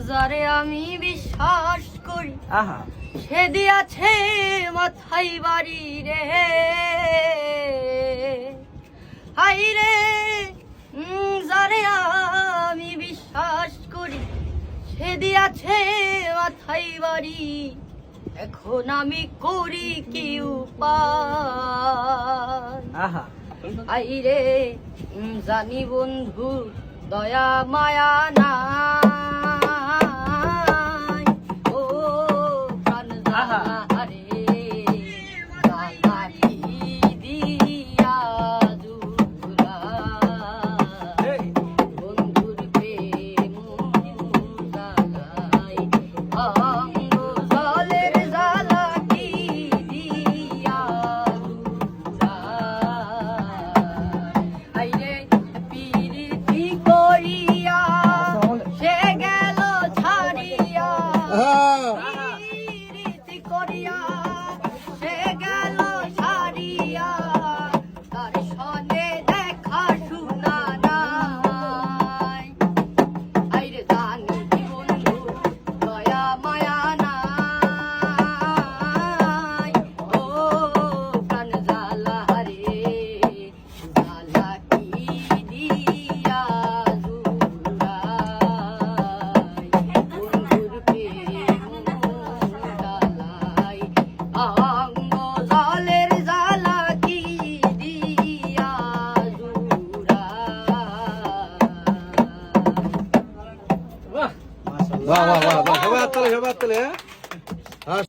যারে আমি বিশ্বাস করি আহা সে দিয়াছে মাথায় বাড়ি রে, হাই রে। যারে আমি বিশ্বাস করি সে দিয়াছে মাথায় বাড়ি, এখন আমি করি কি উপায়? আহা হাই রে জানি বন্ধু দয়া মায়া না, ও প্রাণ জাহারে জালাকি দিয়া জুড়াই, বন্ধুর প্রেম জালাই অঙ্গ জলের জালাকি দিয়া জুড়াই। আইরে পিরিতি করিয়া সে গেল ছাড়িয়া, পিরিতি করিয়া সে গেল ছাড়িয়া, তার সনে দেখা শোনা নাই। আইরে জানি বন্ধু দয়া মায়া নাই, ও প্রাণ জ্বালা রে জ্বালা কি দিয়া জুড়াই, বন্ধুর প্রেম জ্বালাই অঙ্গ জলের জ্বালা কি দিয়া জুড়াই। বাহ বাহ বাহ বাহ সবাই হাততালি, সবাই হাততালি, হ্যাঁ।